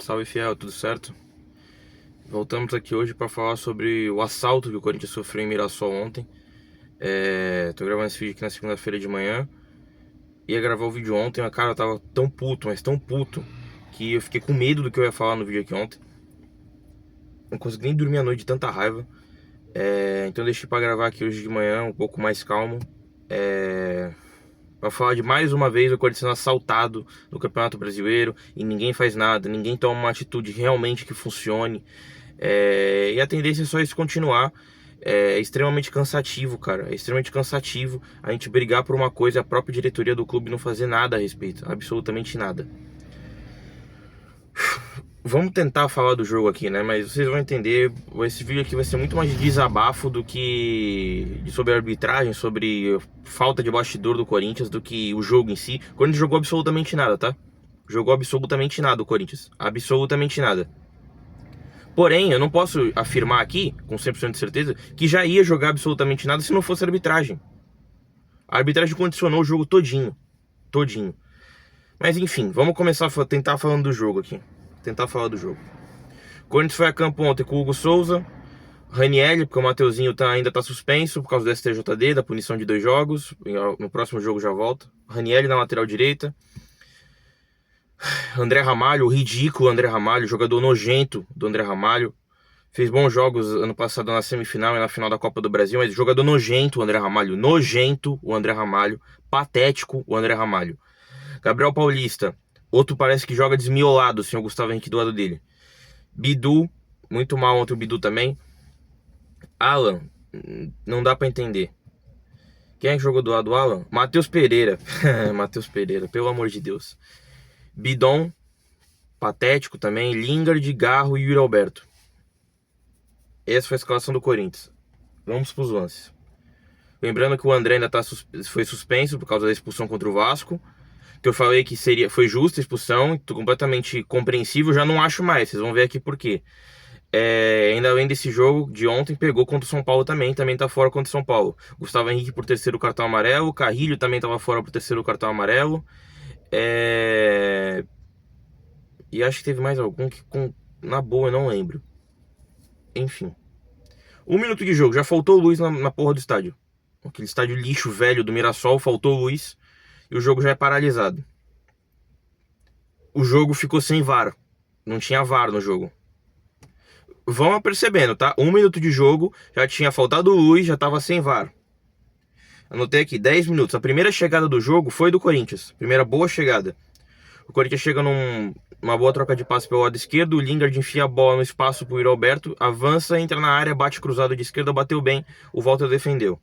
Salve fiel, tudo certo? Voltamos aqui hoje para falar sobre o assalto que o Corinthians sofreu em Mirassol ontem. Tô gravando esse vídeo aqui na segunda-feira de manhã. Ia gravar o vídeo ontem, mas cara, eu tava tão puto, mas tão puto, que eu fiquei com medo do que eu ia falar no vídeo aqui ontem. Não consegui nem dormir à noite de tanta raiva. Então eu deixei pra gravar aqui hoje de manhã, um pouco mais calmo. Pra falar de mais uma vez o Corinthians sendo assaltado no Campeonato Brasileiro e ninguém faz nada, ninguém toma uma atitude realmente que funcione. E a tendência é só isso continuar. É extremamente cansativo, cara. É extremamente cansativo a gente brigar por uma coisa e a própria diretoria do clube não fazer nada a respeito. Absolutamente nada. Vamos tentar falar do jogo aqui, né? Mas vocês vão entender. Esse vídeo aqui vai ser muito mais de desabafo do que sobre arbitragem, sobre falta de bastidor do Corinthians, do que o jogo em si. O Corinthians jogou absolutamente nada, tá? Jogou absolutamente nada o Corinthians. Absolutamente nada. Porém, eu não posso afirmar aqui, com 100% de certeza, que já ia jogar absolutamente nada se não fosse arbitragem. A arbitragem condicionou o jogo todinho. Todinho. Mas enfim, vamos começar a tentar falando do jogo aqui. Tentar falar do jogo. O Corinthians foi a campo ontem com o Hugo Souza, Ranieri, porque o Mateuzinho ainda tá suspenso por causa do STJD, da punição de 2 jogos. No próximo jogo já volta. Ranieri na lateral direita. André Ramalho, o ridículo André Ramalho, jogador nojento do André Ramalho. Fez bons jogos ano passado na semifinal e na final da Copa do Brasil, mas jogador nojento o André Ramalho. Nojento o André Ramalho. Patético o André Ramalho. Gabriel Paulista, outro parece que joga desmiolado, sem o Gustavo Henrique do lado dele. Bidu, muito mal ontem o Bidu também. Alan, não dá pra entender. Quem é que jogou do lado do Alan? Matheus Pereira. Matheus Pereira, pelo amor de Deus. Bidon, patético também. Lingard, Garro e Yuri Alberto. Essa foi a escalação do Corinthians. Vamos pros lances. Lembrando que o André ainda foi suspenso por causa da expulsão contra o Vasco. Que eu falei que foi justa a expulsão, completamente compreensível, já não acho mais, vocês vão ver aqui por quê. Ainda além desse jogo de ontem, pegou contra o São Paulo também tá fora contra o São Paulo. Gustavo Henrique por terceiro cartão amarelo, Carrilho também tava fora por terceiro cartão amarelo. E acho que teve mais algum que na boa eu não lembro. Enfim. 1 minuto de jogo, já faltou luz na porra do estádio. Aquele estádio lixo velho do Mirassol, faltou luz. E o jogo já é paralisado. O jogo ficou sem VAR. Não tinha VAR no jogo. Vão percebendo, tá? 1 minuto de jogo, já tinha faltado luz, já tava sem VAR. Anotei aqui, 10 minutos. A primeira chegada do jogo foi do Corinthians. Primeira boa chegada. O Corinthians chega numa boa troca de passe pelo lado esquerdo. O Lingard enfia a bola no espaço pro Yuri Alberto. Avança, entra na área, bate cruzado de esquerda, bateu bem. O Walter defendeu.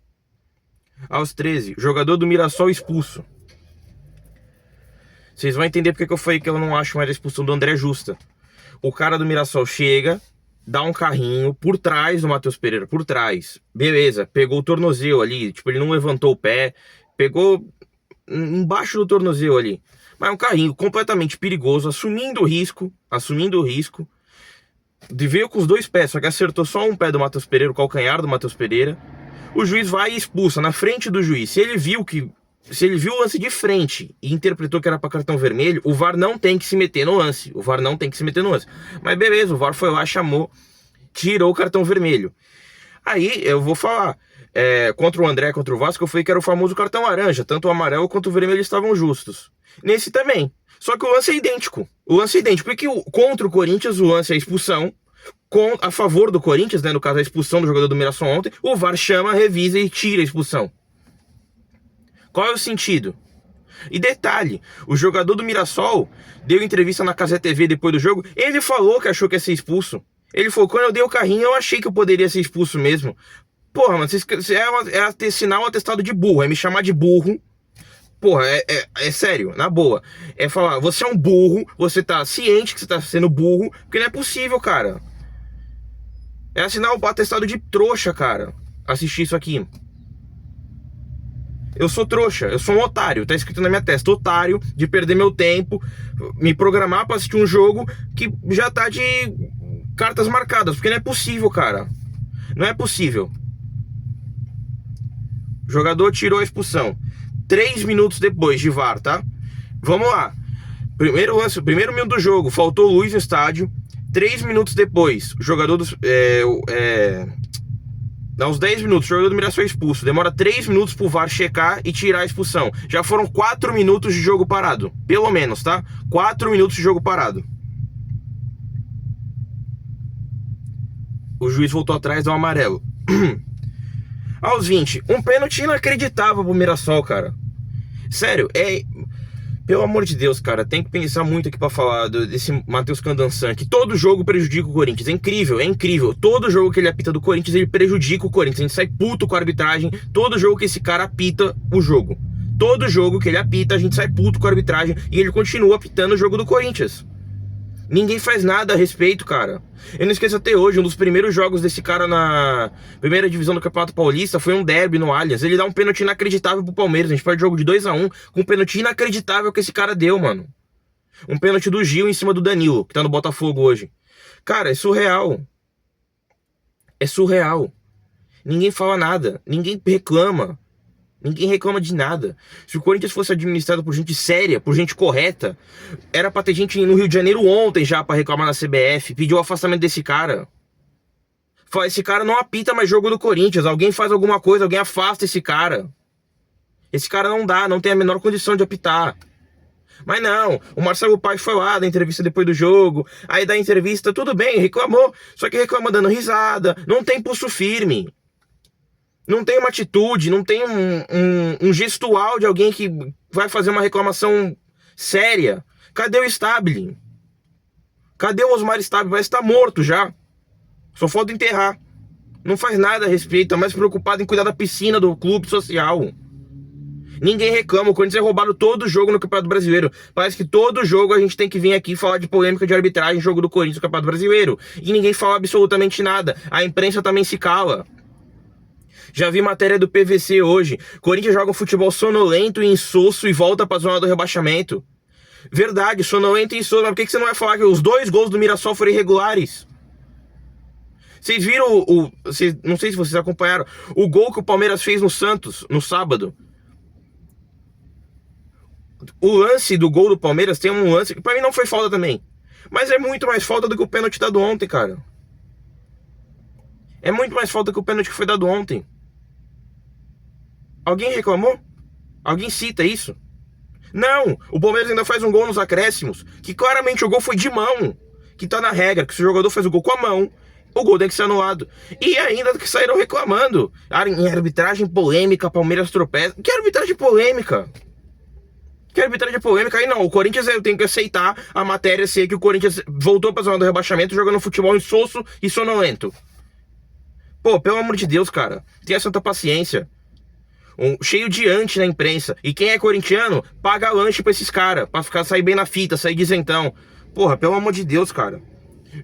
Aos 13, jogador do Mirassol expulso. Vocês vão entender porque que eu falei que eu não acho mais a expulsão do André justa. O cara do Mirassol chega, dá um carrinho por trás do Matheus Pereira, por trás. Beleza, pegou o tornozelo ali, tipo, ele não levantou o pé, pegou embaixo do tornozelo ali. Mas é um carrinho completamente perigoso, assumindo o risco, veio com os 2 pés, só que acertou só um pé do Matheus Pereira, o calcanhar do Matheus Pereira. O juiz vai e expulsa na frente do juiz. Se ele viu o lance de frente e interpretou que era para cartão vermelho, o VAR não tem que se meter no lance. Mas beleza, o VAR foi lá, chamou, tirou o cartão vermelho. Aí eu vou falar, contra o André, contra o Vasco, eu falei que era o famoso cartão laranja. Tanto o amarelo quanto o vermelho estavam justos. Nesse também. Só que o lance é idêntico. Porque contra o Corinthians o lance é a expulsão. A favor do Corinthians, né, no caso a expulsão do jogador do Mirassol ontem, o VAR chama, revisa e tira a expulsão. Qual é o sentido? E detalhe, o jogador do Mirassol deu entrevista na Cazé TV depois do jogo, ele falou que achou que ia ser expulso. Ele falou, quando eu dei o carrinho eu achei que eu poderia ser expulso mesmo. Porra, mano, é assinar um atestado de burro, é me chamar de burro. Porra, é sério, na boa. É falar, você é um burro, você tá ciente que você tá sendo burro, porque não é possível, cara. É assinar o atestado de trouxa, cara. Assistir isso aqui. Eu sou trouxa, eu sou um otário, tá escrito na minha testa, otário de perder meu tempo, me programar pra assistir um jogo que já tá de cartas marcadas, porque não é possível, cara. Não é possível. O jogador tirou a expulsão 3 minutos depois de VAR, tá? Vamos lá. Primeiro lance, primeiro minuto do jogo, faltou luz no estádio. 3 minutos depois, o jogador dos... dá uns 10 minutos, o jogador do Mirassol é expulso. Demora 3 minutos pro VAR checar e tirar a expulsão. Já foram 4 minutos de jogo parado. Pelo menos, tá? 4 minutos de jogo parado. O juiz voltou atrás, deu um amarelo. Aos 20, um pênalti inacreditável pro Mirassol, cara. Sério, pelo amor de Deus, cara, tem que pensar muito aqui pra falar desse Matheus Candansan, que todo jogo prejudica o Corinthians. É incrível, é incrível. Todo jogo que ele apita do Corinthians, ele prejudica o Corinthians. A gente sai puto com a arbitragem. Todo jogo que esse cara apita o jogo. Todo jogo que ele apita, a gente sai puto com a arbitragem. E ele continua apitando o jogo do Corinthians. Ninguém faz nada a respeito, cara. Eu não esqueço até hoje, um dos primeiros jogos desse cara na primeira divisão do Campeonato Paulista foi um derby no Allianz. Ele dá um pênalti inacreditável pro Palmeiras. A gente perde o jogo de 2-1 com um pênalti inacreditável que esse cara deu, mano. Um pênalti do Gil em cima do Danilo, que tá no Botafogo hoje. Cara, é surreal. É surreal. Ninguém fala nada. Ninguém reclama. Ninguém reclama de nada. Se o Corinthians fosse administrado por gente séria, por gente correta, era pra ter gente no Rio de Janeiro ontem já pra reclamar na CBF, pedir o afastamento desse cara. Esse cara não apita mais jogo do Corinthians. Alguém faz alguma coisa, alguém afasta esse cara. Esse cara não dá, não tem a menor condição de apitar. Mas não, o Marcelo Paes foi lá da entrevista depois do jogo. Aí da entrevista, tudo bem, reclamou. Só que reclama dando risada. Não tem pulso firme. Não tem uma atitude, não tem um gestual de alguém que vai fazer uma reclamação séria. Cadê o Stabile? Cadê o Osmar Stabile? Parece que tá morto já. Só falta enterrar. Não faz nada a respeito, tá mais preocupado em cuidar da piscina do clube social. Ninguém reclama, o Corinthians é roubado todo jogo no Campeonato Brasileiro. Parece que todo jogo a gente tem que vir aqui falar de polêmica de arbitragem, jogo do Corinthians no Campeonato Brasileiro. E ninguém fala absolutamente nada. A imprensa também se cala. Já vi matéria do PVC hoje. Corinthians joga um futebol sonolento e insosso e volta pra zona do rebaixamento. Verdade, sonolento e insosso. Mas por que você não vai falar que os 2 gols do Mirassol foram irregulares? Vocês viram não sei se vocês acompanharam o gol que o Palmeiras fez no Santos no sábado. O lance do gol do Palmeiras tem um lance que pra mim não foi falta também. Mas é muito mais falta do que o pênalti dado ontem, cara. É muito mais falta que o pênalti que foi dado ontem. Alguém reclamou? Alguém cita isso? Não, o Palmeiras ainda faz um gol nos acréscimos, que claramente o gol foi de mão, que tá na regra, que se o jogador faz o gol com a mão, o gol tem que ser anulado. E ainda que saíram reclamando. Em arbitragem polêmica, Palmeiras tropeça. Que arbitragem polêmica? Que arbitragem polêmica? Aí não, o Corinthians tem que aceitar a matéria ser que o Corinthians voltou pra zona do rebaixamento jogando futebol insosso e sonolento. Pô, pelo amor de Deus, cara, tenha santa paciência. Cheio de anti na imprensa. E quem é corintiano, paga lanche pra esses caras, pra sair bem na fita, sair de isentão. Porra, pelo amor de Deus, cara.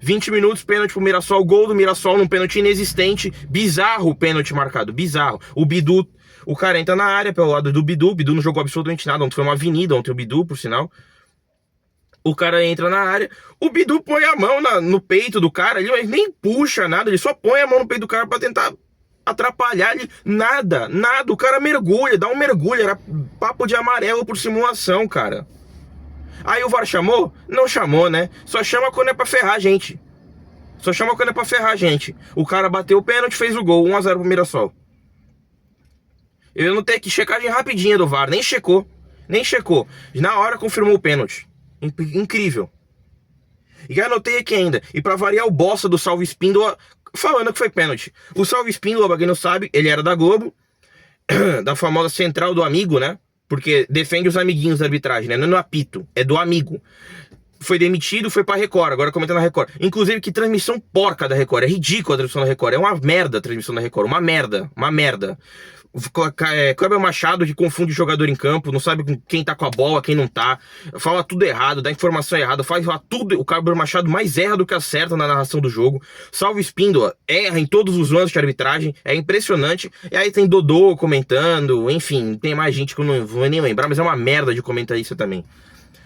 20 minutos, pênalti pro Mirassol, gol do Mirassol num pênalti inexistente. Bizarro o pênalti marcado, bizarro. O Bidu, o cara entra na área pelo lado do Bidu. O Bidu não jogou absolutamente nada, ontem foi uma avenida, ontem o Bidu, por sinal. O cara entra na área, o Bidu põe a mão no peito do cara, ele nem puxa nada, ele só põe a mão no peito do cara pra tentar atrapalhar ele. Nada, o cara mergulha, dá um mergulho, era papo de amarelo por simulação, cara. Aí o VAR chamou? Não chamou, né? Só chama quando é pra ferrar a gente. Só chama quando é pra ferrar a gente. O cara bateu o pênalti, fez o gol, 1-0 pro Mirassol. Eu não tenho aqui checagem rapidinha do VAR, nem checou. Na hora confirmou o pênalti. Incrível. E anotei aqui ainda. E pra variar, o bossa do Salve Espíndola falando que foi pênalti. O Salve Espíndola, pra quem não sabe, ele era da Globo, da famosa central do amigo, né? Porque defende os amiguinhos da arbitragem, né? Não é no apito, é do amigo. Foi demitido, foi pra Record, agora comenta na Record. Inclusive, que transmissão porca da Record. É ridícula a transmissão da Record. É uma merda a transmissão da Record. Uma merda. Kleber Machado que confunde jogador em campo, não sabe quem tá com a bola, quem não tá, fala tudo errado, dá informação errada, faz tudo. O Kleber Machado mais erra do que acerta na narração do jogo. Salve Espíndola, erra em todos os lances de arbitragem, é impressionante. E aí tem Dodô comentando, enfim, tem mais gente que eu não vou nem lembrar, mas é uma merda de comentarista também.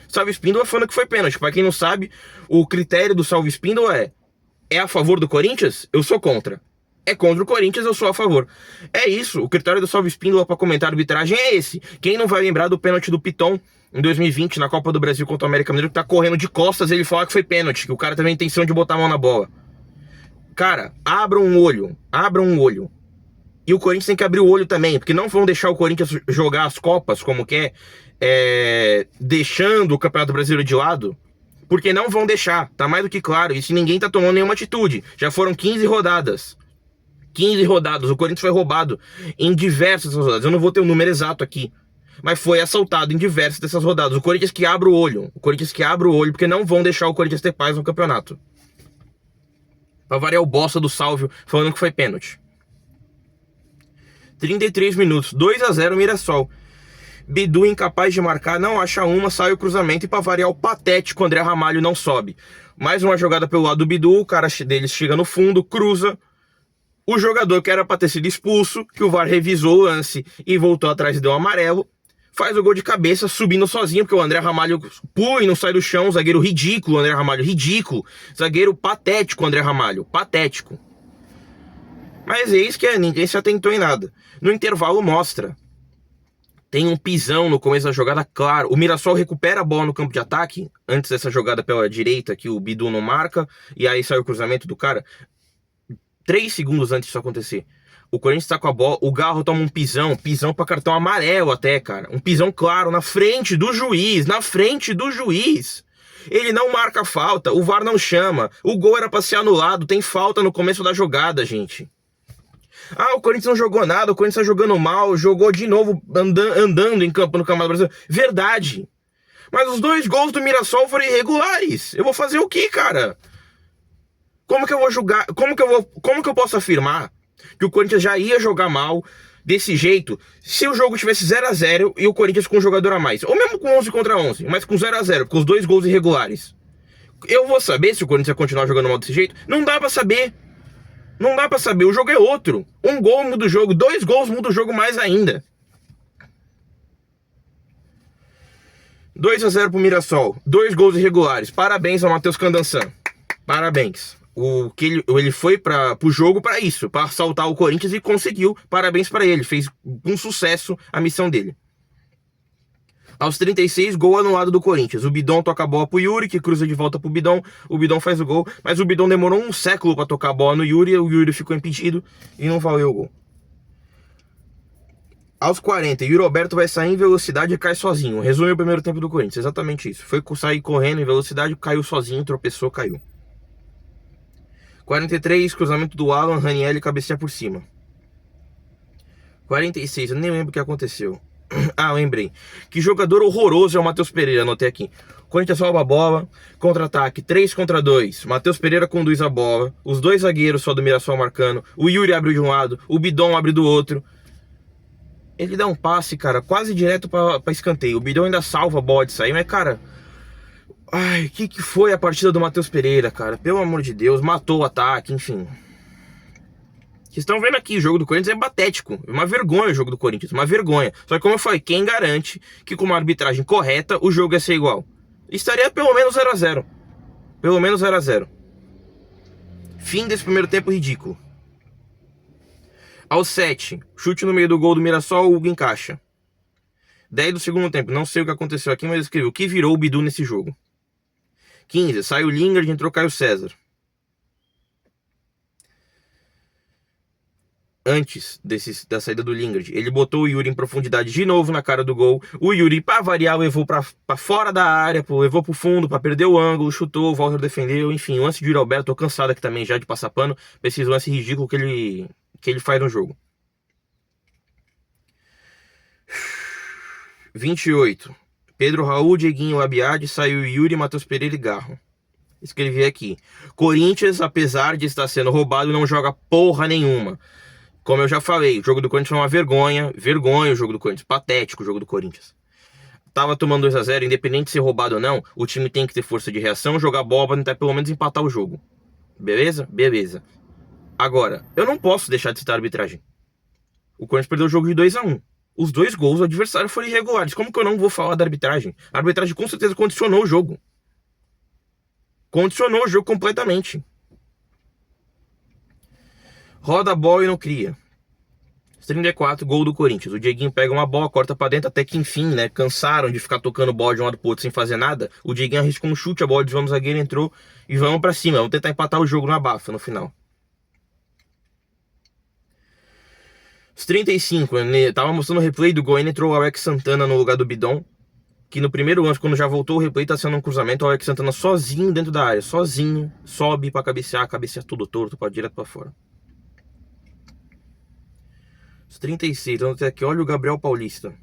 Salve Espíndola falando que foi pênalti. Pra quem não sabe, o critério do Salve Espíndola é a favor do Corinthians? Eu sou contra. é contra o Corinthians, eu sou a favor. É isso, o critério do Salve Espíndola para comentar a arbitragem é esse. Quem não vai lembrar do pênalti do Piton em 2020 na Copa do Brasil contra o América Mineiro, que tá correndo de costas e ele fala que foi pênalti, que o cara teve a intenção de botar a mão na bola. Cara, abram um olho, abram um olho. E o Corinthians tem que abrir o olho também, porque não vão deixar o Corinthians jogar as Copas como quer, deixando o Campeonato Brasileiro de lado, porque não vão deixar, tá mais do que claro, e se ninguém tá tomando nenhuma atitude. Já foram 15 rodadas. 15 rodadas, o Corinthians foi roubado em diversas rodadas. Eu não vou ter o número exato aqui, mas foi assaltado em diversas dessas rodadas. O Corinthians que abre o olho, o Corinthians que abre o olho, porque não vão deixar o Corinthians ter paz no campeonato. Pra variar o bosta do Sálvio falando que foi pênalti. 33 minutos, 2-0 Mirassol. Bidu incapaz de marcar, não acha uma, sai o cruzamento e pra variar o patético André Ramalho não sobe. Mais uma jogada pelo lado do Bidu, o cara deles chega no fundo, cruza. O jogador que era pra ter sido expulso, que o VAR revisou o lance e voltou atrás e deu um amarelo, faz o gol de cabeça subindo sozinho, porque o André Ramalho pula e não sai do chão, zagueiro ridículo, André Ramalho, ridículo. Zagueiro patético, André Ramalho, patético. Mas eis que ninguém se atentou em nada. No intervalo mostra. Tem um pisão no começo da jogada, claro. O Mirassol recupera a bola no campo de ataque, antes dessa jogada pela direita, que o Bidu não marca, e aí sai o cruzamento do cara. 3 segundos antes disso acontecer. O Corinthians tá com a bola, o Garro toma um pisão pra cartão amarelo até, cara. Um pisão claro, na frente do juiz, Ele não marca a falta, o VAR não chama. O gol era pra ser anulado, tem falta no começo da jogada, gente. Ah, o Corinthians não jogou nada, o Corinthians tá jogando mal, jogou de novo andando em campo no Campeonato Brasileiro. Verdade. Mas os 2 gols do Mirassol foram irregulares. Eu vou fazer o quê, cara? Como que eu vou julgar? Como que eu posso afirmar que o Corinthians já ia jogar mal desse jeito se o jogo tivesse 0-0 e o Corinthians com um jogador a mais? Ou mesmo com 11 contra 11, mas com 0-0, com os 2 gols irregulares. Eu vou saber se o Corinthians vai continuar jogando mal desse jeito? Não dá pra saber. Não dá pra saber, o jogo é outro. 1 gol muda o jogo, 2 gols muda o jogo mais ainda. 2-0 pro Mirassol, 2 gols irregulares. Parabéns ao Matheus Candançan. Parabéns. Ele foi pro jogo pra isso, pra assaltar o Corinthians e conseguiu. Parabéns pra ele, fez com sucesso a missão dele. Aos 36, gol anulado do Corinthians. O Bidon toca a bola pro Yuri, que cruza de volta pro Bidon. O Bidon faz o gol, mas o Bidon demorou um século pra tocar a bola no Yuri. O Yuri ficou impedido e não valeu o gol. Aos 40, Yuri Alberto vai sair em velocidade e cai sozinho. Resume o primeiro tempo do Corinthians, exatamente isso. Foi sair correndo em velocidade, caiu sozinho, tropeçou, caiu. 43, cruzamento do Alan, Raniel cabeceia por cima. 46, eu nem lembro o que aconteceu. Ah, lembrei. Que jogador horroroso é o Matheus Pereira, anotei aqui. Corinthians salva a bola, contra-ataque, 3 contra 2. Matheus Pereira conduz a bola, os 2 zagueiros só do Mirassol marcando. O Yuri abre de um lado, o Bidon abre do outro. Ele dá um passe, cara, quase direto pra escanteio. O Bidon ainda salva a bola de sair, mas, cara... Ai, que foi a partida do Matheus Pereira, cara? Pelo amor de Deus, matou o ataque, enfim... Vocês estão vendo aqui, o jogo do Corinthians é patético. É uma vergonha o jogo do Corinthians, uma vergonha. Só que como eu falei, quem garante que com uma arbitragem correta o jogo ia ser igual? Estaria pelo menos 0-0. Pelo menos 0-0. Fim desse primeiro tempo ridículo. Aos 7, chute no meio do gol do Mirassol, o Hugo encaixa. 10 do segundo tempo, não sei o que aconteceu aqui, mas eu escrevi o que virou o Bidu nesse jogo. 15, sai o Lingard, entrou Caio César. Antes da saída do Lingard, ele botou o Yuri em profundidade de novo na cara do gol. O Yuri, pra variar, levou pra fora da área, levou pro fundo pra perder o ângulo, chutou, o Walter defendeu. Enfim, o lance de Yuri Alberto, tô cansado aqui também já de passar pano pra esse lance ridículo que ele faz no jogo. 28. Pedro Raul, Dieguinho, Labiade, saiu Yuri, Matheus Pereira e Garro. Escrevi aqui. Corinthians, apesar de estar sendo roubado, não joga porra nenhuma. Como eu já falei, o jogo do Corinthians foi uma vergonha. Vergonha o jogo do Corinthians. Patético o jogo do Corinthians. Tava tomando 2-0, independente de ser roubado ou não, o time tem que ter força de reação, jogar bola pra tentar pelo menos empatar o jogo. Beleza? Beleza. Agora, eu não posso deixar de citar a arbitragem. O Corinthians perdeu o jogo de 2-1. Os 2 gols do adversário foram irregulares. Como que eu não vou falar da arbitragem? A arbitragem com certeza condicionou o jogo. Condicionou o jogo completamente. Roda a bola e não cria. 34, gol do Corinthians. O Dieguinho pega uma bola, corta pra dentro, até que enfim, né? Cansaram de ficar tocando bola de um lado pro outro sem fazer nada. O Dieguinho arrisca um chute, a bola desvia no zagueiro, entrou e vamos pra cima. Vamos tentar empatar o jogo na abafa no final. Os 35, tava mostrando o replay do gol, entrou o Alex Santana no lugar do Bidon. Que no primeiro lance, quando já voltou o replay, tá sendo um cruzamento, o Alex Santana sozinho dentro da área, sozinho, sobe pra cabecear, cabecear tudo torto, pra direto pra fora. Os 36, vamos ter aqui, olha o Gabriel Paulista.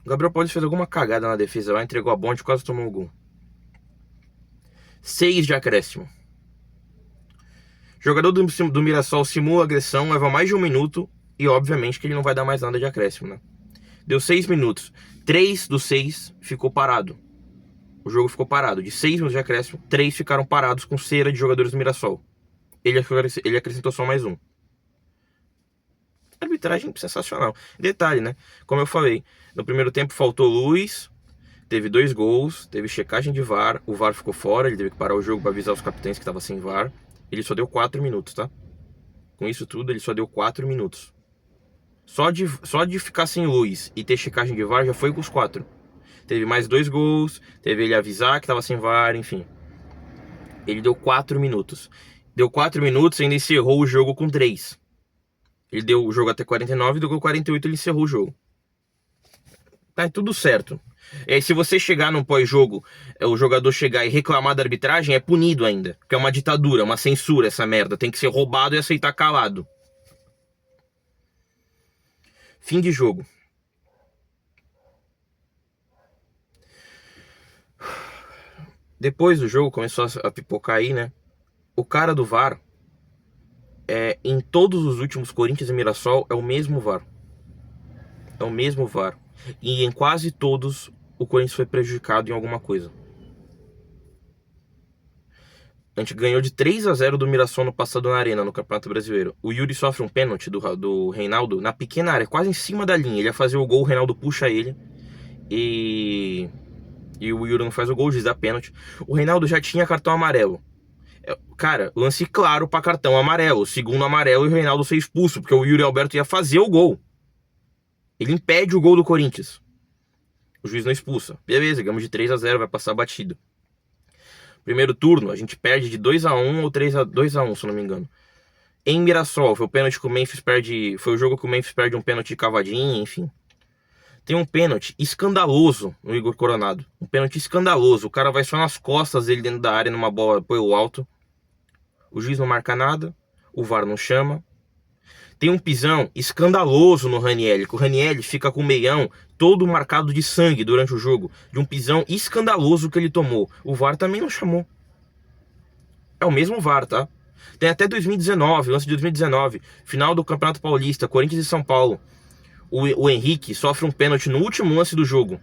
O Gabriel Paulista fez alguma cagada na defesa lá, entregou a bola, quase tomou o gol. 6 de acréscimo. Jogador do Mirassol simula agressão, leva mais de 1 minuto e obviamente que ele não vai dar mais nada de acréscimo, né? Deu 6 minutos. 3 dos 6 ficou parado. O jogo ficou parado. De 6 minutos de acréscimo, 3 ficaram parados com cera de jogadores do Mirassol. Ele acrescentou só mais um. Arbitragem sensacional. Detalhe, né? Como eu falei, no primeiro tempo faltou luz, teve 2 gols, teve checagem de VAR, o VAR ficou fora, ele teve que parar o jogo para avisar os capitães que estava sem VAR. Ele só deu 4 minutos, tá? Com isso tudo, ele só deu 4 minutos. Só de ficar sem luz e ter checagem de VAR já foi com os 4. Teve mais 2 gols, teve ele avisar que estava sem VAR, enfim. Ele deu 4 minutos. Deu 4 minutos e ainda encerrou o jogo com 3. Ele deu o jogo até 49, deu 48, ele encerrou o jogo. Tá tudo certo. E aí, se você chegar num pós-jogo, o jogador chegar e reclamar da arbitragem, é punido ainda. Porque é uma ditadura, uma censura essa merda. Tem que ser roubado e aceitar calado. Fim de jogo. Depois do jogo, começou a pipocar aí, né? O cara do VAR, em todos os últimos Corinthians e Mirassol, é o mesmo VAR. É o mesmo VAR. E em quase todos, o Corinthians foi prejudicado em alguma coisa. A gente ganhou de 3-0 do Mirassol no passado na Arena, no Campeonato Brasileiro. O Yuri sofre um pênalti do Reinaldo na pequena área, quase em cima da linha. Ele ia fazer o gol, o Reinaldo puxa ele. E o Yuri não faz o gol, o juiz dá pênalti. O Reinaldo já tinha cartão amarelo. Cara, lance claro pra cartão amarelo. Segundo amarelo e o Reinaldo ser expulso, porque o Yuri Alberto ia fazer o gol. Ele impede o gol do Corinthians. O juiz não expulsa. Beleza, ganhamos de 3-0, vai passar batido. Primeiro turno, a gente perde de 2-1 ou 2-1, se eu não me engano. Em Mirassol, foi o pênalti que o Memphis perde. Foi o jogo que o Memphis perde um pênalti de cavadinha, enfim. Tem um pênalti escandaloso no Igor Coronado. Um pênalti escandaloso. O cara vai só nas costas dele dentro da área, numa bola pelo alto. O juiz não marca nada. O VAR não chama. Tem um pisão escandaloso no Ranieri, que o Ranieri fica com o meião todo marcado de sangue durante o jogo. De um pisão escandaloso que ele tomou. O VAR também não chamou. É o mesmo VAR, tá? Tem até 2019, lance de 2019. Final do Campeonato Paulista, Corinthians e São Paulo. O Henrique sofre um pênalti no último lance do jogo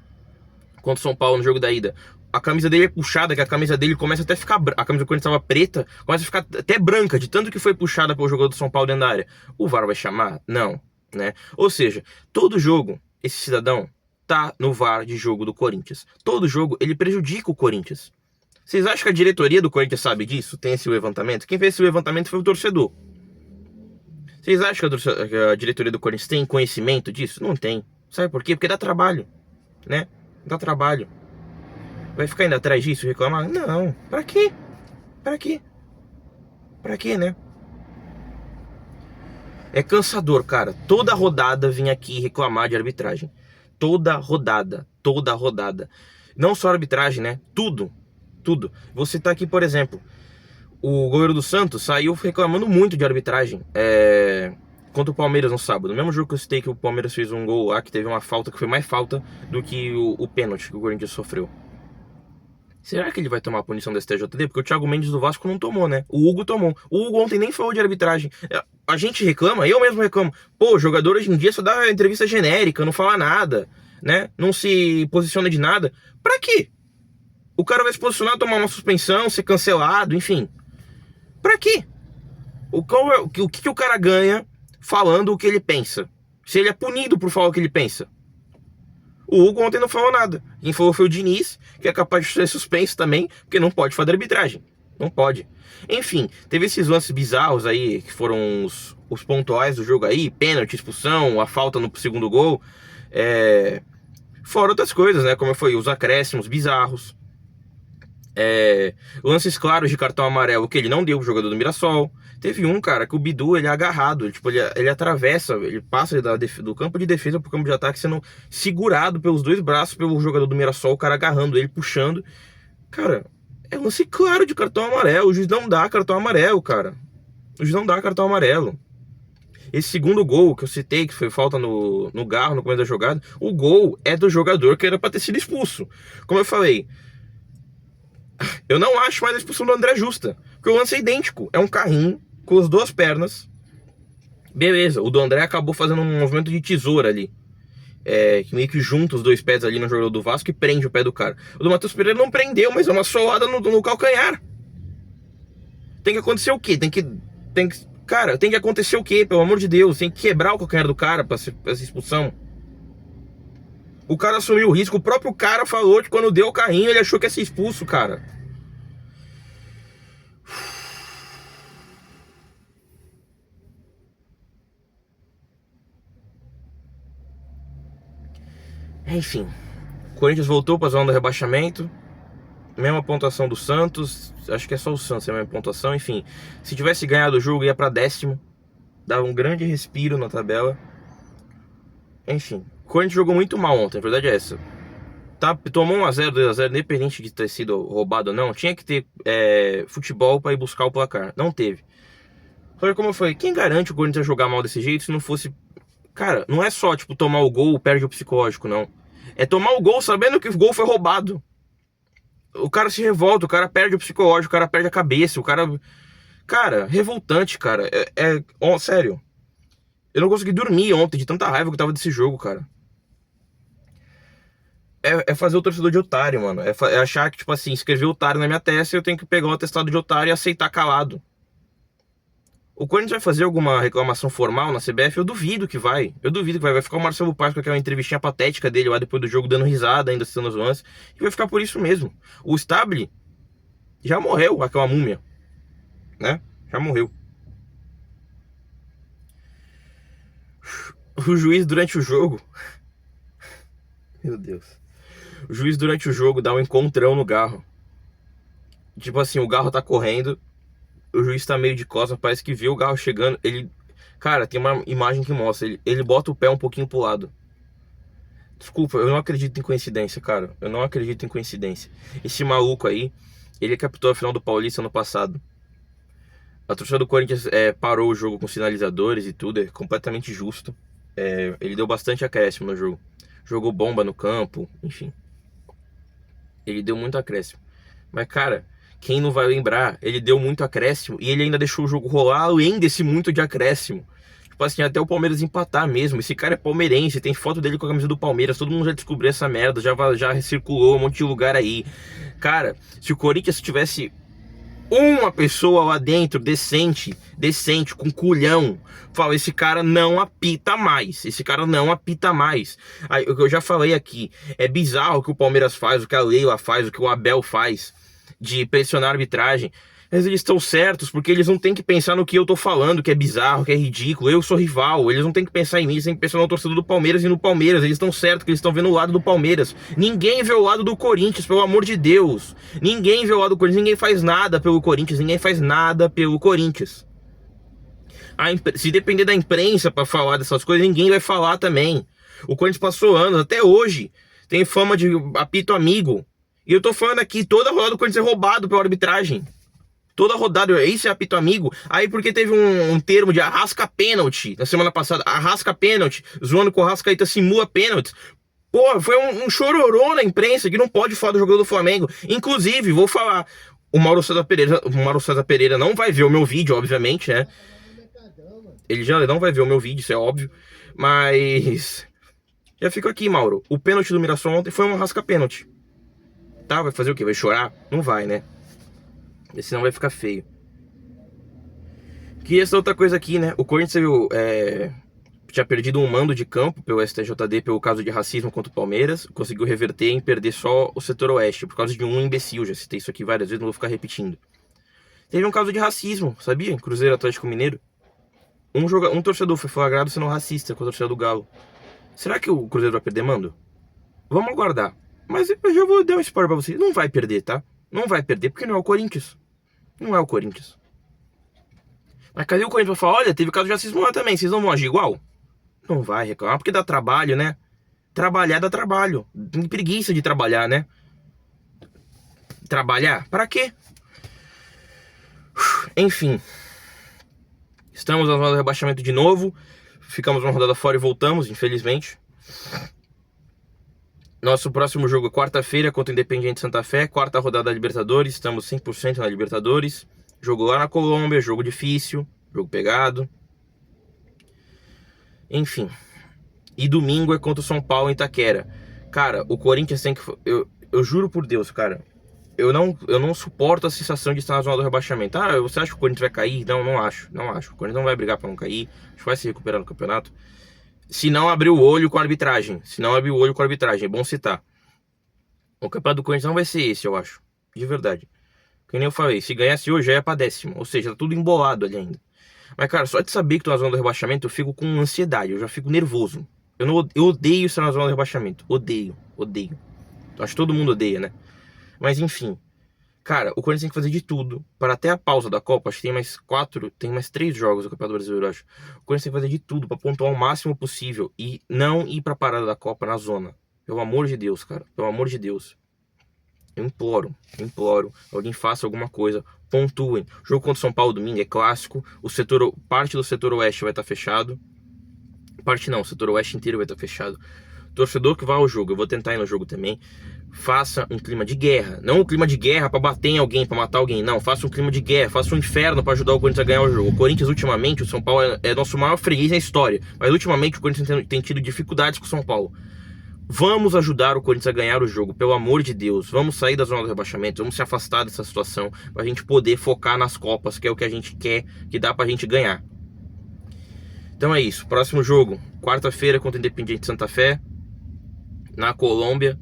contra o São Paulo, no jogo da ida. A camisa dele é puxada, que a camisa dele começa até a ficar... A camisa do Corinthians estava preta, começa a ficar até branca, de tanto que foi puxada pelo jogador do São Paulo dentro da área. O VAR vai chamar? Não, né? Ou seja, todo jogo, esse cidadão tá no VAR de jogo do Corinthians. Todo jogo, ele prejudica o Corinthians. Vocês acham que a diretoria do Corinthians sabe disso? Tem esse levantamento? Quem fez esse levantamento foi o torcedor. Vocês acham que a diretoria do Corinthians tem conhecimento disso? Não tem. Sabe por quê? Porque dá trabalho, né? Dá trabalho. Vai ficar indo atrás disso e reclamar? Não. Pra quê? Pra quê? Pra quê, né? É cansador, cara. Toda rodada vim aqui reclamar de arbitragem. Toda rodada. Toda rodada. Não só arbitragem, né? Tudo. Tudo. Vou citar aqui, por exemplo... O goleiro do Santos saiu reclamando muito de arbitragem contra o Palmeiras no sábado. No mesmo jogo que eu citei que o Palmeiras fez um gol lá, que teve uma falta, que foi mais falta do que o pênalti que o Corinthians sofreu. Será que ele vai tomar a punição do STJD? Porque o Thiago Mendes do Vasco não tomou, né? O Hugo tomou. O Hugo ontem nem falou de arbitragem. A gente reclama, eu mesmo reclamo. Pô, o jogador hoje em dia só dá entrevista genérica, não fala nada, né? Não se posiciona de nada. Pra quê? O cara vai se posicionar, tomar uma suspensão, ser cancelado, enfim. Pra quê? O que o cara ganha falando o que ele pensa? Se ele é punido por falar o que ele pensa? O Hugo ontem não falou nada. Quem falou foi o Diniz, que é capaz de ser suspenso também, porque não pode fazer arbitragem. Não pode. Enfim, teve esses lances bizarros aí, que foram os pontuais do jogo aí, pênalti, expulsão, a falta no segundo gol. Fora outras coisas, né? Como foi os acréscimos bizarros. Lances claros de cartão amarelo que ele não deu pro jogador do Mirassol. Teve um, cara, que o Bidu, ele é agarrado, ele atravessa, ele passa do campo de defesa pro campo de ataque, sendo segurado pelos dois braços pelo jogador do Mirassol, o cara agarrando ele, puxando. Cara, é lance claro de cartão amarelo. O juiz não dá cartão amarelo, cara. O juiz não dá cartão amarelo. Esse segundo gol que eu citei, que foi falta no Garro no começo da jogada, o gol é do jogador que era pra ter sido expulso. Como eu falei, eu não acho mais a expulsão do André justa, porque o lance é idêntico. É um carrinho com as duas pernas. Beleza, o do André acabou fazendo um movimento de tesoura ali. Que meio que junta os dois pés ali no jogador do Vasco e prende o pé do cara. O do Matheus Pereira não prendeu, mas é uma solada no calcanhar. Tem que acontecer o quê? Cara, tem que acontecer o quê? Pelo amor de Deus, tem que quebrar o calcanhar do cara pra essa expulsão. O cara assumiu o risco, o próprio cara falou que quando deu o carrinho ele achou que ia ser expulso, cara. Enfim, o Corinthians voltou pra zona do rebaixamento. Mesma pontuação do Santos. Acho que é só o Santos, é a mesma pontuação. Enfim, se tivesse ganhado o jogo ia pra 10º. Dava um grande respiro na tabela. Enfim, o Corinthians jogou muito mal ontem, a verdade é essa. Tomou 1x0, 2x0, independente de ter sido roubado ou não. Tinha que ter futebol pra ir buscar o placar. Não teve. Só que como eu falei, quem garante o Corinthians jogar mal desse jeito se não fosse... Cara, não é só, tipo, tomar o gol, perde o psicológico, não. É tomar o gol sabendo que o gol foi roubado. O cara se revolta, o cara perde o psicológico, o cara perde a cabeça, o cara... Cara, revoltante, cara. Sério. Eu não consegui dormir ontem de tanta raiva que eu tava desse jogo, cara. É fazer o torcedor de otário, mano. É achar que, tipo assim, escrever otário na minha testa e eu tenho que pegar um atestado de otário e aceitar calado. O Corinthians vai fazer alguma reclamação formal na CBF? Eu duvido que vai. Eu duvido que vai. Vai ficar o Marcelo Paz com aquela entrevistinha patética dele lá depois do jogo, dando risada, ainda citando os lances. E vai ficar por isso mesmo. O Stabile já morreu, aquela múmia. Né? Já morreu. O juiz durante o jogo... Meu Deus. O juiz durante o jogo dá um encontrão no Garro. Tipo assim, o Garro tá correndo... O juiz tá meio de costas, parece que viu o Garro chegando. Cara, tem uma imagem que mostra. Ele bota o pé um pouquinho pro lado. Desculpa, eu não acredito em coincidência, cara. Eu não acredito em coincidência. Esse maluco aí, ele captou a final do Paulista ano passado. A torcida do Corinthians parou o jogo com sinalizadores e tudo. É completamente justo. Ele deu bastante acréscimo no jogo. Jogou bomba no campo, enfim. Ele deu muito acréscimo. Mas, cara... Quem não vai lembrar, ele deu muito acréscimo e ele ainda deixou o jogo rolar além desse muito de acréscimo. Tipo assim, até o Palmeiras empatar mesmo. Esse cara é palmeirense, tem foto dele com a camisa do Palmeiras. Todo mundo já descobriu essa merda, já circulou um monte de lugar aí. Cara, se o Corinthians tivesse uma pessoa lá dentro decente, com culhão, fala, esse cara não apita mais. Esse cara não apita mais. Aí, eu já falei aqui, é bizarro o que o Palmeiras faz, o que a Leila faz, o que o Abel faz, de pressionar a arbitragem. Mas eles estão certos, porque eles não têm que pensar no que eu tô falando, que é bizarro, que é ridículo. Eu sou rival, eles não têm que pensar em mim, eles têm que pensar no torcedor do Palmeiras e no Palmeiras. Eles estão certos, que eles estão vendo o lado do Palmeiras. Ninguém vê o lado do Corinthians, pelo amor de Deus. Ninguém vê o lado do Corinthians, ninguém faz nada pelo Corinthians, ninguém faz nada pelo Corinthians. Se depender da imprensa pra falar dessas coisas, ninguém vai falar também. O Corinthians passou anos, até hoje, tem fama de apito amigo. E eu tô falando aqui, toda rodada do Corinthians é roubado pela arbitragem. Toda rodada, esse é apito amigo. Aí porque teve um termo de arrasca pênalti na semana passada. Arrasca pênalti, zoando com o Arrascaeta simula pênalti. Pô, foi um chororô na imprensa que não pode falar do jogador do Flamengo. Inclusive, vou falar, o Mauro César Pereira não vai ver o meu vídeo, obviamente, né? Ele já não vai ver o meu vídeo, isso é óbvio. Mas... já fico aqui, Mauro. O pênalti do Mirassol ontem foi um arrasca pênalti. Tá, vai fazer o quê? Vai chorar? Não vai, né? Senão vai ficar feio. Que essa outra coisa aqui, né? O Corinthians tinha perdido um mando de campo pelo STJD pelo caso de racismo contra o Palmeiras. Conseguiu reverter em perder só o setor oeste, por causa de um imbecil. Já citei isso aqui várias vezes, não vou ficar repetindo. Teve um caso de racismo, sabia? Em Cruzeiro Atlético Mineiro. Um torcedor foi flagrado sendo racista com a torcida do Galo. Será que o Cruzeiro vai perder, mando? Vamos aguardar. Mas eu já vou dar um spoiler pra vocês. Não vai perder, tá? Não vai perder porque não é o Corinthians. Não é o Corinthians. Mas cadê o Corinthians pra falar, olha, teve caso de racismo lá também, vocês não vão agir igual? Não vai reclamar porque dá trabalho, né? Trabalhar dá trabalho. Tem preguiça de trabalhar, né? Trabalhar? Pra quê? Enfim. Estamos na zona do rebaixamento de novo. Ficamos uma rodada fora e voltamos, infelizmente. Nosso próximo jogo é quarta-feira contra o Independiente Santa Fé. Quarta rodada da Libertadores. Estamos 100% na Libertadores. Jogo lá na Colômbia, jogo difícil, jogo pegado. Enfim. E domingo é contra o São Paulo em Itaquera. Cara, o Corinthians tem que... Eu juro por Deus, cara. Eu não suporto a sensação de estar na zona do rebaixamento. Ah, você acha que o Corinthians vai cair? Não, não acho. Não acho. O Corinthians não vai brigar pra não cair. Acho que vai se recuperar no campeonato. Se não abrir o olho com a arbitragem. É bom citar. O campeonato do Corinthians não vai ser esse, eu acho. De verdade. Que nem eu falei, se ganhasse hoje já ia pra 10ª. Ou seja, tá tudo embolado ali ainda. Mas, cara, só de saber que tô na zona do rebaixamento, eu fico com ansiedade. Eu já fico nervoso. Eu odeio estar na zona do rebaixamento. Odeio. Acho que todo mundo odeia, né? Mas, enfim. Cara, o Corinthians tem que fazer de tudo para até a pausa da Copa. Acho que tem mais 3 jogos do Campeonato Brasileiro, eu acho. O Corinthians tem que fazer de tudo para pontuar o máximo possível e não ir pra parada da Copa na zona. Pelo amor de Deus, cara. Pelo amor de Deus. Eu imploro. Alguém faça alguma coisa. Pontuem. O jogo contra o São Paulo domingo é clássico. Parte do setor oeste vai estar fechado. Parte não, o setor oeste inteiro vai estar fechado. Torcedor que vai ao jogo, eu vou tentar ir no jogo também. Faça um clima de guerra. Não um clima de guerra pra bater em alguém, pra matar alguém. Não, faça um clima de guerra. Faça um inferno pra ajudar o Corinthians a ganhar o jogo. O Corinthians, ultimamente, o São Paulo é nosso maior freguês na história. Mas, ultimamente, o Corinthians tem tido dificuldades com o São Paulo. Vamos ajudar o Corinthians a ganhar o jogo, pelo amor de Deus. Vamos sair da zona do rebaixamento, vamos se afastar dessa situação pra gente poder focar nas Copas, que é o que a gente quer, que dá pra gente ganhar. Então é isso, próximo jogo, quarta-feira contra o Independiente Santa Fé, na Colômbia.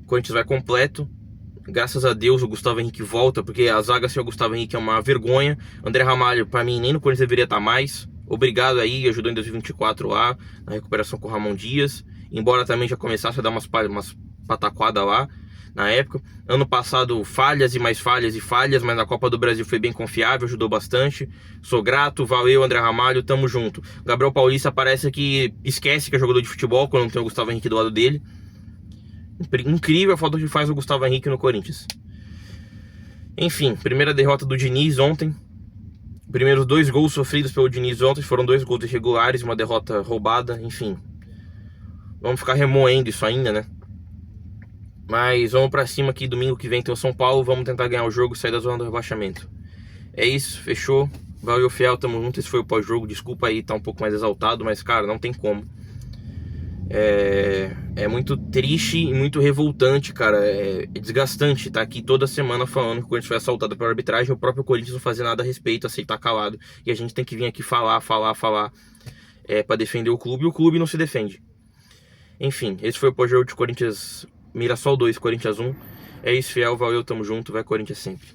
O Corinthians vai completo. Graças a Deus o Gustavo Henrique volta, porque a zaga sem o Gustavo Henrique é uma vergonha. André Ramalho, pra mim, nem no Corinthians deveria estar mais. Obrigado aí, ajudou em 2024 lá, na recuperação com o Ramon Dias. Embora também já começasse a dar umas pataquadas lá na época. Ano passado, falhas e mais falhas e falhas, mas na Copa do Brasil foi bem confiável, ajudou bastante. Sou grato, valeu, André Ramalho, tamo junto. Gabriel Paulista parece que esquece que é jogador de futebol quando não tem o Gustavo Henrique do lado dele. Incrível a falta que faz o Gustavo Henrique no Corinthians. Enfim, primeira derrota do Diniz ontem. Primeiros 2 gols sofridos pelo Diniz ontem foram 2 gols irregulares, uma derrota roubada, enfim. Vamos ficar remoendo isso ainda, né? Mas vamos pra cima aqui, domingo que vem tem o São Paulo. Vamos tentar ganhar o jogo e sair da zona do rebaixamento. É isso, fechou. Valeu, fiel, tamo junto. Esse foi o pós-jogo, desculpa aí, tá um pouco mais exaltado, mas cara, não tem como. É muito triste e muito revoltante, cara. É desgastante estar aqui toda semana falando que o Corinthians foi assaltado pela arbitragem. O próprio Corinthians não fazer nada a respeito, aceitar calado. E a gente tem que vir aqui falar pra defender o clube, e o clube não se defende. Enfim, esse foi o pós-jogo de Corinthians Mirassol 2, Corinthians 1. É isso, fiel, valeu, tamo junto, vai Corinthians sempre.